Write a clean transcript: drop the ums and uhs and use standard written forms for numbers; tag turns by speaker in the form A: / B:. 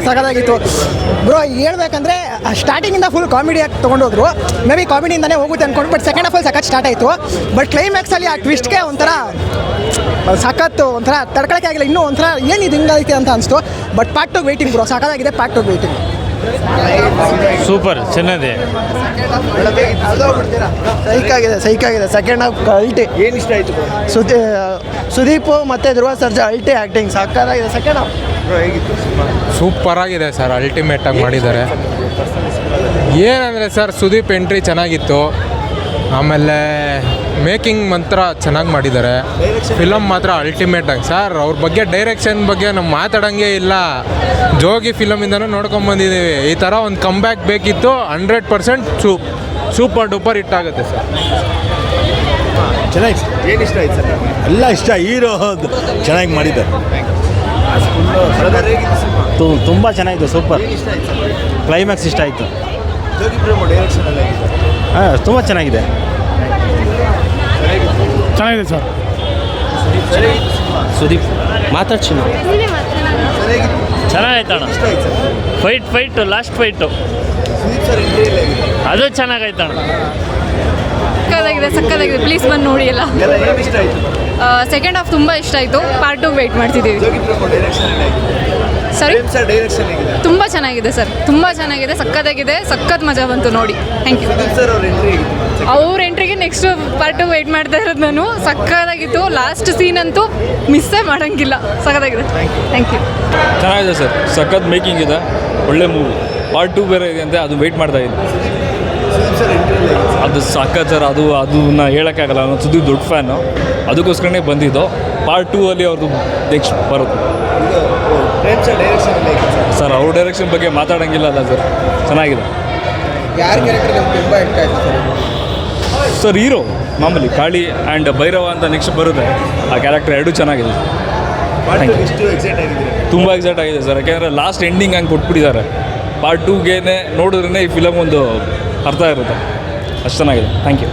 A: ಸಖತ್ತಾಗಿತ್ತು bro. ಹೇಳ್ಬೇಕಂದ್ರೆ ಸ್ಟಾರ್ಟಿಂಗಿಂದ full ಕಾಮಿಡಿಯಾಗಿ ತೊಗೊಂಡೋದ್ರು. May be ಕಾಮಿಡಿಯಿಂದನೇ ಹೋಗುತ್ತೆ ಅಂದ್ಕೊಂಡು, ಬಟ್ ಸೆಕೆಂಡ್ ಹಾಫಲ್ಲಿ ಸಖತ್ ಸ್ಟಾರ್ಟ್ ಆಯಿತು. ಬಟ್ ಕ್ಲೈಮ್ಯಾಕ್ಸಲ್ಲಿ ಆ ಟ್ವಿಸ್ಟ್ಗೆ ಒಂಥರ ಸಖತ್ತು, ಒಂಥರ ತಡ್ಕೊಳಕ್ಕೆ ಆಗಿಲ್ಲ. ಇನ್ನೂ ಒಂಥರ ಏನಿದು ಹಿಂಗೈತೆ ಅಂತ ಅನಿಸ್ತು. ಬಟ್ ಪಾರ್ಟ್ 2 ವೇಟಿಂಗ್ ಬ್ರೋ, ಸಖತ್ತಾಗಿದೆ. Part 2 waiting.
B: ಸೂಪರ್, ಚೆನ್ನಾಗಿದೆ.
A: ಸೈಕಾಗಿದೆ. ಸೆಕೆಂಡ್ ಹಾಫ್ ಅಲ್ಟಿ.
C: ಏನು ಇಷ್ಟ ಆಯಿತು?
A: ಸುದೀಪ್ ಮತ್ತು ಧ್ರುವ ಸರ್ಜಾ ಅಲ್ಟಿ ಆ್ಯಕ್ಟಿಂಗ್ ಸಖತ್ತಾಗಿದೆ. ಸೆಕೆಂಡ್ ಹಾಫ್
C: ಹೇಗಿತ್ತು?
D: ಸೂಪರ್ ಆಗಿದೆ ಸರ್, ಅಲ್ಟಿಮೇಟಾಗಿ ಮಾಡಿದ್ದಾರೆ. ಏನಂದರೆ ಸರ್, ಸುದೀಪ್ ಎಂಟ್ರಿ ಚೆನ್ನಾಗಿತ್ತು. ಆಮೇಲೆ ಮೇಕಿಂಗ್ ಮಾತ್ರ ಚೆನ್ನಾಗಿ ಮಾಡಿದ್ದಾರೆ. ಫಿಲಮ್ ಮಾತ್ರ ಅಲ್ಟಿಮೇಟಾಗಿ ಸರ್. ಅವ್ರ ಬಗ್ಗೆ ಡೈರೆಕ್ಷನ್ ಬಗ್ಗೆ ನಾವು ಮಾತಾಡೋಂಗೆ ಇಲ್ಲ. ಜೋಗಿ ಫಿಲಮಿಂದನೂ ನೋಡ್ಕೊಂಬಂದಿದ್ದೀವಿ. ಈ ಥರ ಒಂದು ಕಮ್ಬ್ಯಾಕ್ ಬೇಕಿತ್ತು. 100% ಸೂಪರ್ ಡೂಪರ್ ಹಿಟ್ ಆಗುತ್ತೆ ಸರ್.
C: ಚೆನ್ನಾಗಿ. ಏನು ಇಷ್ಟ ಆಯ್ತು ಸರ್?
E: ಎಲ್ಲ ಇಷ್ಟ. ಹೀರೋ ಚೆನ್ನಾಗಿ ಮಾಡಿದ್ದಾರೆ.
B: ತುಂಬ ಚೆನ್ನಾಗಿತ್ತು, ಸೂಪರ್. ಕ್ಲೈಮ್ಯಾಕ್ಸ್ ಇಷ್ಟ ಆಯಿತು.
C: ಜೋಗಿ ಪ್ರೇಮ ಡೈರೆಕ್ಷನ್ ಎಲ್ಲ ಹೇಗಿದೆ?
B: ಹಾಂ, ತುಂಬ ಚೆನ್ನಾಗಿದೆ.
D: ಚೆನ್ನಾಗಿದೆ ಸರ್.
B: ಸುದೀಪ್ ಮಾತಾಡ್ಸಿ.
F: ಚೆನ್ನಾಗೈತಣ್ಣ. Fight last fight
C: Sudeep sir entry ಎಲ್ಲ ಹೇಗಿದೆ?
F: ಅದು ಚೆನ್ನಾಗೈತಣ್ಣ.
G: ಸಕ್ಕತ್ತಾಗಿದೆ. ಪ್ಲೀಸ್ ಬಂದು ನೋಡಿ ಎಲ್ಲ.
C: ಏನು ಇಷ್ಟ ಆಯಿತು?
G: ಸೆಕೆಂಡ್ ಹಾಫ್ ತುಂಬ ಇಷ್ಟ ಆಯಿತು. ಪಾರ್ಟ್ 2 ವೆಯ್ಟ್ ಮಾಡ್ತಿದ್ದೀವಿ.
C: ಜೋಗಿ ಪ್ರೇಮ ಡೈರೆಕ್ಷನ್ ಎಲ್ಲ ಹೇಗಿದೆ?
G: ಸರಿ,
C: ಸರ್ ಡೈರೆಕ್ಷನ್ ಹೇಗಿದೆ?
G: ತುಂಬ ಚೆನ್ನಾಗಿದೆ ಸರ್, ತುಂಬ ಚೆನ್ನಾಗಿದೆ. ಸಕ್ಕತ್ತಾಗಿದೆ. ಸಖತ್ ಮಜಾ ಬಂತು ನೋಡಿ. Thank you.
C: ಸುದೀಪ್ ಸರ್ ಅವ್ರ ಎಂಟ್ರಿ ಹೇಗಿತ್ತು?
G: ಅವ್ರ ಎಂಟ್ರಿಗೆ ನೆಕ್ಸ್ಟ್ ಪಾರ್ಟ್ 2 ವೆಯ್ಟ್ ಮಾಡ್ತಾ ಇರೋದು ನಾನು. ಸಕ್ಕತ್ತಾಗಿತ್ತು. ಲಾಸ್ಟ್ ಸೀನ್ ಅಂತೂ ಮಿಸ್ಸೇ ಮಾಡೋಂಗಿಲ್ಲ. ಸಕ್ಕತ್ತಾಗಿದೆ. Thank you.
H: ಚೆನ್ನಾಗಿದೆ ಸರ್, ಸಖತ್ ಮೇಕಿಂಗ್ ಇದೆ. ಒಳ್ಳೆ ಮೂವಿ. ಪಾರ್ಟ್ 2 ಬೇರೆ ಇದೆ ಅಂತೆ, ಅದು ವೆಯ್ಟ್ ಮಾಡ್ತಾ ಇದ್ದೀನಿ.
C: ಸುದೀಪ್ ಸರ್ ಎಂಟ್ರಿ ಎಲ್ಲ ಹೇಗಿದೆ?
H: ಅದು ಸಖತ್ ಸರ್. ಅದನ್ನ ಹೇಳೋಕ್ಕಾಗಲ್ಲ. ನಾನು ಸುದೀಪ್ ದೊಡ್ಡ ಫ್ಯಾನು, ಅದಕ್ಕೋಸ್ಕರನೇ ಬಂದಿದ್ದು. ಪಾರ್ಟ್ 2 ಅಲ್ಲಿ ಅವ್ರದ್ದು ನೆಕ್ಸ್ಟ್ ಬರುತ್ತೆ.
C: ಪ್ರೇಮ್ ಸರ್ ಡೈರೆಕ್ಷನ್ ಎಲ್ಲ ಹೇಗಿದೆ ಸರ್?
H: ಸರ್ ಅವ್ರ ಡೈರೆಕ್ಷನ್ ಬಗ್ಗೆ ಮಾತಾಡೋಂಗಿಲ್ಲ ಅಲ್ಲ ಸರ್, ಚೆನ್ನಾಗಿದೆ.
C: ಯಾರ ಕ್ಯಾರೆಕ್ಟರ್ ನಮ್ಗೆ ತುಂಬ ಇಷ್ಟ ಆಯಿತು ಸರ್?
H: ಸರ್ ಹೀರೋ ಮಾಮೂಲಿ ಕಾಳಿ ಆ್ಯಂಡ್ ಭೈರವ ಅಂತ ನೆಕ್ಸ್ಟ್ ಬರುತ್ತೆ. ಆ ಕ್ಯಾರೆಕ್ಟರ್ ಎರಡೂ ಚೆನ್ನಾಗಿದೆ.
C: ಪಾರ್ಟ್ 2 ಎಷ್ಟು ಎಕ್ಸೈಟ್ ಆಗಿದ್ದೀರಾ?
H: ತುಂಬ ಎಕ್ಸೈಟ್ ಆಗಿದೆ ಸರ್, ಯಾಕೆಂದರೆ ಲಾಸ್ಟ್ ಎಂಡಿಂಗ್ ಹಂಗೆ ಕೊಟ್ಬಿಟ್ಟಿದ್ದಾರೆ. ಪಾರ್ಟ್ 2ಗೆ ನೋಡಿದ್ರೇ ಈ ಫಿಲಮ್ ಒಂದು ಅರ್ಥ ಇರುತ್ತೆ. ಅಷ್ಟು ಚೆನ್ನಾಗಿದೆ. Thank you.